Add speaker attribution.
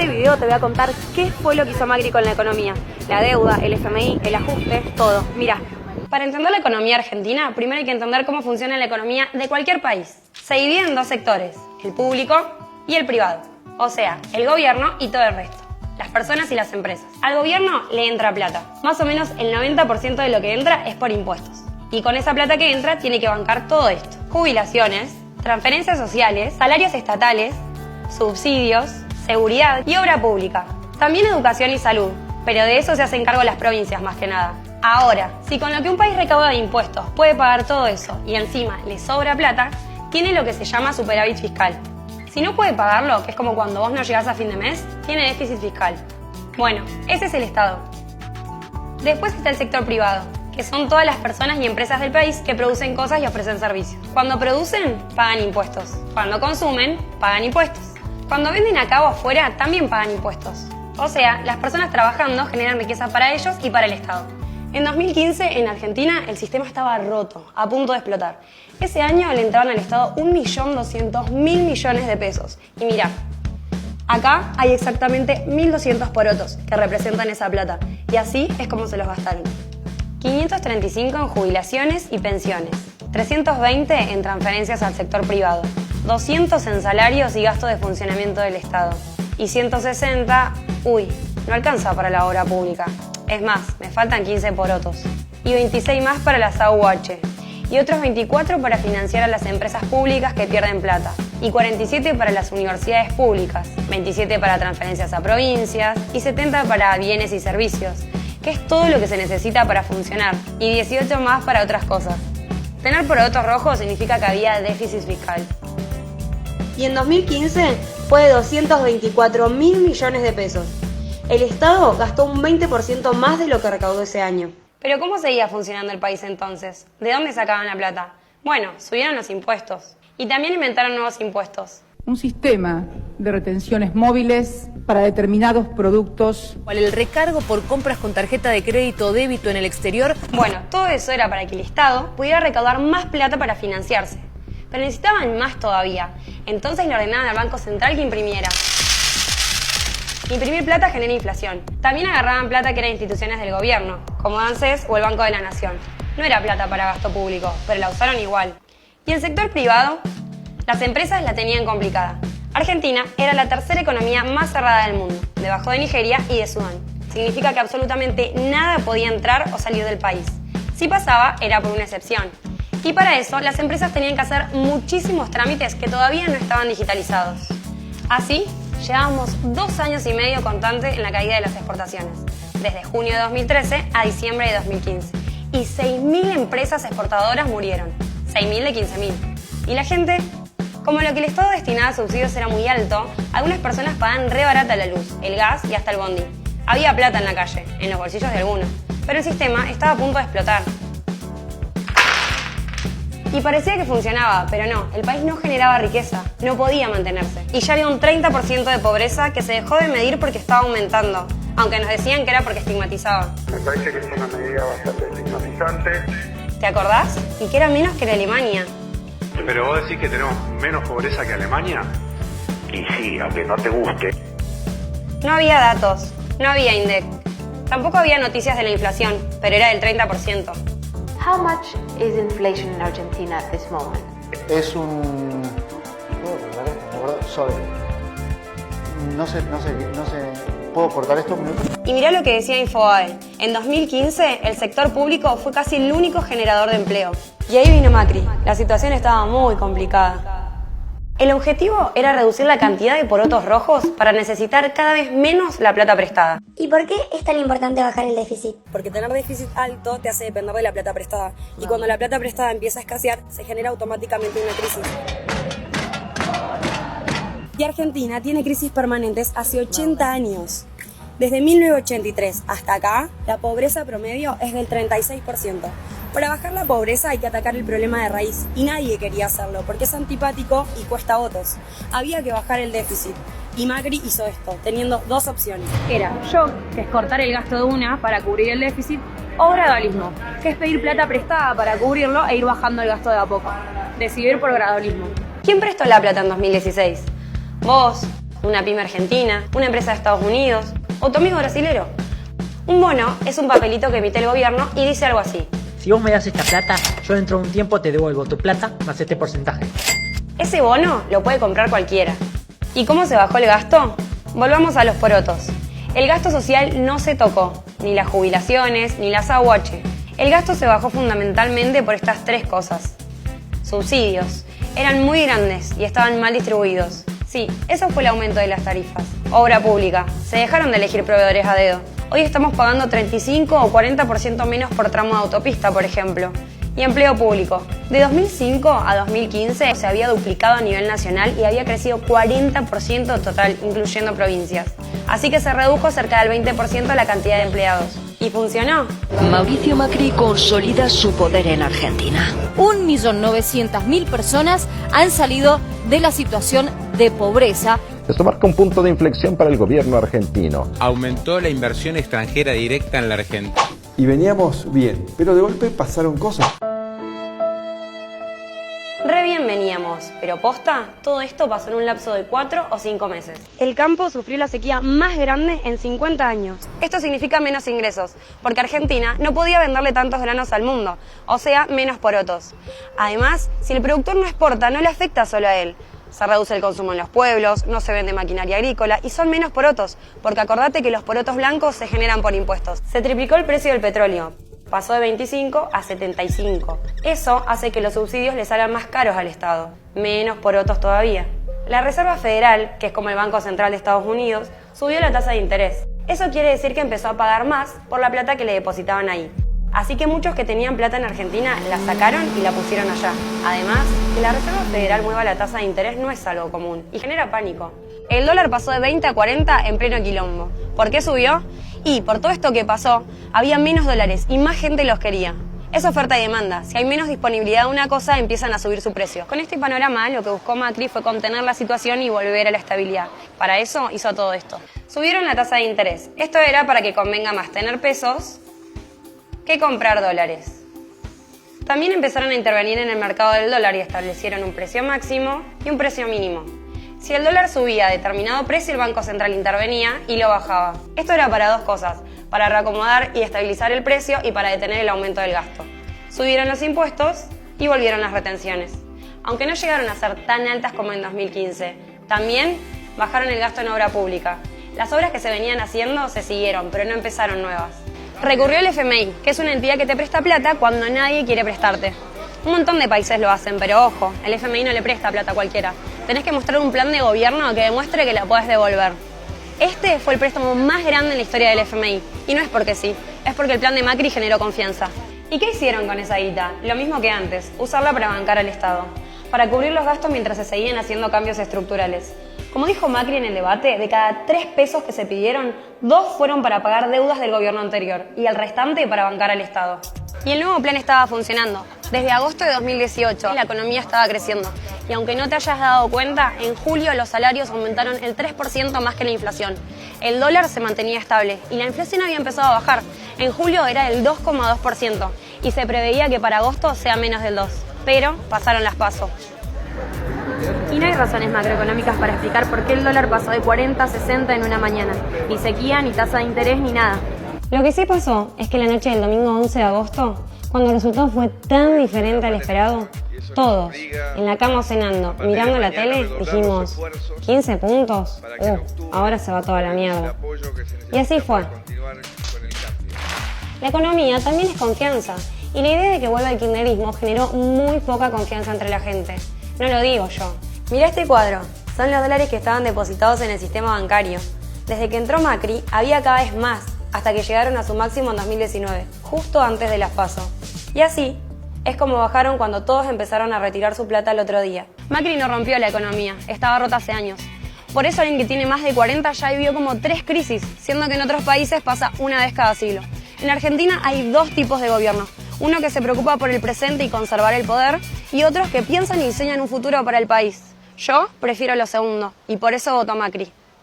Speaker 1: este video te voy a contar qué fue lo que hizo Macri con la economía. La deuda, el FMI, el ajuste, todo. Mirá. Para entender la economía argentina, primero hay que entender cómo funciona la economía de cualquier país. Se divide en dos sectores, el público y el privado. O sea, el gobierno y todo el resto. Las personas y las empresas. Al gobierno le entra plata. Más o menos el 90% de lo que entra es por impuestos. Y con esa plata que entra tiene que bancar todo esto. Jubilaciones, transferencias sociales, salarios estatales, subsidios, seguridad y obra pública. También educación y salud, pero de eso se hacen cargo las provincias más que nada. Ahora, si con lo que un país recauda de impuestos puede pagar todo eso y encima le sobra plata, tiene lo que se llama superávit fiscal. Si no puede pagarlo, que es como cuando vos no llegás a fin de mes, tiene déficit fiscal. Bueno, ese es el Estado. Después está el sector privado, que son todas las personas y empresas del país que producen cosas y ofrecen servicios. Cuando producen, pagan impuestos. Cuando consumen, pagan impuestos. Cuando venden acá o afuera, también pagan impuestos. O sea, las personas trabajando generan riqueza para ellos y para el Estado. En 2015, en Argentina, el sistema estaba roto, a punto de explotar. Ese año le entraban al Estado 1.200.000 millones de pesos. Y mirá, acá hay exactamente 1.200 porotos que representan esa plata. Y así es como se los gastaron. 535 en jubilaciones y pensiones, 320 en transferencias al sector privado, 200 en salarios y gastos de funcionamiento del Estado. Y 160, no alcanza para la obra pública. Es más, me faltan 15 porotos. Y 26 más para las AUH. Y otros 24 para financiar a las empresas públicas que pierden plata. Y 47 para las universidades públicas. 27 para transferencias a provincias. Y 70 para bienes y servicios, que es todo lo que se necesita para funcionar. Y 18 más para otras cosas. Tener porotos rojos significa que había déficit fiscal. Y en 2015 fue de 224.000 millones de pesos. El Estado gastó un 20% más de lo que recaudó ese año. Pero ¿cómo seguía funcionando el país entonces? ¿De dónde sacaban la plata? Bueno, subieron los impuestos. Y también inventaron nuevos impuestos.
Speaker 2: Un sistema de retenciones móviles para determinados productos.
Speaker 3: El recargo por compras con tarjeta de crédito o débito en el exterior.
Speaker 1: Bueno, todo eso era para que el Estado pudiera recaudar más plata para financiarse. Pero necesitaban más todavía. Entonces le ordenaban al Banco Central que imprimiera. Imprimir plata genera inflación. También agarraban plata que era de instituciones del gobierno, como ANSES o el Banco de la Nación. No era plata para gasto público, pero la usaron igual. Y el sector privado, las empresas la tenían complicada. Argentina era la tercera economía más cerrada del mundo, debajo de Nigeria y de Sudán. Significa que absolutamente nada podía entrar o salir del país. Si pasaba, era por una excepción. Y para eso, las empresas tenían que hacer muchísimos trámites que todavía no estaban digitalizados. Así, llevábamos 2 años y medio constante en la caída de las exportaciones, desde junio de 2013 a diciembre de 2015. Y 6.000 empresas exportadoras murieron, 6.000 de 15.000. Y la gente, como lo que el Estado destinaba a subsidios era muy alto, algunas personas pagaban re barata la luz, el gas y hasta el bondi. Había plata en la calle, en los bolsillos de algunos, pero el sistema estaba a punto de explotar. Y parecía que funcionaba, pero no, el país no generaba riqueza, no podía mantenerse. Y ya había un 30% de pobreza que se dejó de medir porque estaba aumentando, aunque nos decían que era porque estigmatizaba.
Speaker 4: Me parece que es una medida bastante estigmatizante.
Speaker 1: ¿Te acordás? Y que era menos que en Alemania.
Speaker 5: ¿Pero vos decís que tenemos menos pobreza que Alemania?
Speaker 4: Y sí, aunque no te guste.
Speaker 1: No había datos, no había INDEC. Tampoco había noticias de la inflación, pero era del 30%.
Speaker 6: How much is inflation in Argentina at this moment?
Speaker 7: Es un... No sé, ¿puedo cortar esto un minuto?
Speaker 1: Y mirá lo que decía Infobae. En 2015, el sector público fue casi el único generador de empleo. Y ahí vino Macri. La situación estaba muy complicada. El objetivo era reducir la cantidad de porotos rojos para necesitar cada vez menos la plata prestada.
Speaker 8: ¿Y por qué es tan importante bajar el déficit?
Speaker 1: Porque tener déficit alto te hace depender de la plata prestada. Y cuando la plata prestada empieza a escasear, se genera automáticamente una crisis. Y Argentina tiene crisis permanentes hace 80 años. Desde 1983 hasta acá, la pobreza promedio es del 36%. Para bajar la pobreza hay que atacar el problema de raíz y nadie quería hacerlo porque es antipático y cuesta votos. Había que bajar el déficit y Macri hizo esto, teniendo 2 opciones. Era shock, que es cortar el gasto de una para cubrir el déficit, o gradualismo, que es pedir plata prestada para cubrirlo e ir bajando el gasto de a poco. Decidir por gradualismo. ¿Quién prestó la plata en 2016? Vos, una pyme argentina, una empresa de Estados Unidos o tu amigo brasilero. Un bono es un papelito que emite el gobierno y dice algo así.
Speaker 9: Si vos me das esta plata, yo dentro de un tiempo te devuelvo tu plata más este porcentaje.
Speaker 1: Ese bono lo puede comprar cualquiera. ¿Y cómo se bajó el gasto? Volvamos a los porotos. El gasto social no se tocó, ni las jubilaciones, ni las AUH. El gasto se bajó fundamentalmente por estas tres cosas. Subsidios. Eran muy grandes y estaban mal distribuidos. Sí, eso fue el aumento de las tarifas. Obra pública. Se dejaron de elegir proveedores a dedo. Hoy estamos pagando 35 o 40% menos por tramo de autopista, por ejemplo. Y empleo público. De 2005 a 2015 se había duplicado a nivel nacional y había crecido 40% total, incluyendo provincias. Así que se redujo cerca del 20% la cantidad de empleados. ¿Y funcionó?
Speaker 10: Mauricio Macri consolida su poder en Argentina.
Speaker 3: 1.900.000 personas han salido de la situación de pobreza.
Speaker 11: Esto marca un punto de inflexión para el gobierno argentino.
Speaker 12: Aumentó la inversión extranjera directa en la Argentina.
Speaker 13: Y veníamos bien, pero de golpe pasaron cosas.
Speaker 1: Re bien veníamos, pero posta, todo esto pasó en un lapso de 4 o 5 meses. El campo sufrió la sequía más grande en 50 años. Esto significa menos ingresos, porque Argentina no podía venderle tantos granos al mundo, o sea, menos porotos. Además, si el productor no exporta, no le afecta solo a él. Se reduce el consumo en los pueblos, no se vende maquinaria agrícola y son menos porotos, porque acordate que los porotos blancos se generan por impuestos. Se triplicó el precio del petróleo. Pasó de 25 a 75. Eso hace que los subsidios le salgan más caros al Estado. Menos porotos todavía. La Reserva Federal, que es como el Banco Central de Estados Unidos, subió la tasa de interés. Eso quiere decir que empezó a pagar más por la plata que le depositaban ahí. Así que muchos que tenían plata en Argentina la sacaron y la pusieron allá. Además, que la Reserva Federal mueva la tasa de interés no es algo común y genera pánico. El dólar pasó de 20 a 40 en pleno quilombo. ¿Por qué subió? Y por todo esto que pasó, había menos dólares y más gente los quería. Es oferta y demanda. Si hay menos disponibilidad de una cosa, empiezan a subir su precio. Con este panorama, lo que buscó Macri fue contener la situación y volver a la estabilidad. Para eso hizo todo esto. Subieron la tasa de interés. Esto era para que convenga más tener pesos que comprar dólares. También empezaron a intervenir en el mercado del dólar y establecieron un precio máximo y un precio mínimo. Si el dólar subía a determinado precio, el Banco Central intervenía y lo bajaba. Esto era para dos cosas, para reacomodar y estabilizar el precio y para detener el aumento del gasto. Subieron los impuestos y volvieron las retenciones. Aunque no llegaron a ser tan altas como en 2015, también bajaron el gasto en obra pública. Las obras que se venían haciendo se siguieron, pero no empezaron nuevas. Recurrió el FMI, que es una entidad que te presta plata cuando nadie quiere prestarte. Un montón de países lo hacen, pero ojo, el FMI no le presta plata a cualquiera. Tenés que mostrar un plan de gobierno que demuestre que la podés devolver. Este fue el préstamo más grande en la historia del FMI. Y no es porque sí, es porque el plan de Macri generó confianza. ¿Y qué hicieron con esa guita? Lo mismo que antes, usarla para bancar al Estado. Para cubrir los gastos mientras se seguían haciendo cambios estructurales. Como dijo Macri en el debate, de cada 3 pesos que se pidieron, 2 fueron para pagar deudas del gobierno anterior y el restante para bancar al Estado. Y el nuevo plan estaba funcionando. Desde agosto de 2018 la economía estaba creciendo. Y aunque no te hayas dado cuenta, en julio los salarios aumentaron el 3% más que la inflación. El dólar se mantenía estable y la inflación había empezado a bajar. En julio era el 2,2% y se preveía que para agosto sea menos del 2%. Pero pasaron las PASO. Y no hay razones macroeconómicas para explicar por qué el dólar pasó de 40 a 60 en una mañana. Ni sequía, ni tasa de interés, ni nada. Lo que sí pasó es que la noche del domingo 11 de agosto, cuando el resultado fue tan diferente al esperado, todos, en la cama cenando, mirando la tele, dijimos, 15 puntos, ahora se va toda la mierda. Y así fue. La economía también es confianza, y la idea de que vuelva el kirchnerismo generó muy poca confianza entre la gente. No lo digo yo. Mirá este cuadro, son los dólares que estaban depositados en el sistema bancario. Desde que entró Macri, había cada vez más, hasta que llegaron a su máximo en 2019, justo antes de las PASO. Y así es como bajaron cuando todos empezaron a retirar su plata el otro día. Macri no rompió la economía, estaba rota hace años. Por eso alguien que tiene más de 40 ya vivió como 3 crisis, siendo que en otros países pasa una vez cada siglo. En Argentina hay 2 tipos de gobierno. Uno que se preocupa por el presente y conservar el poder, y otros que piensan y diseñan un futuro para el país. Yo prefiero lo segundo, y por eso voto a Macri.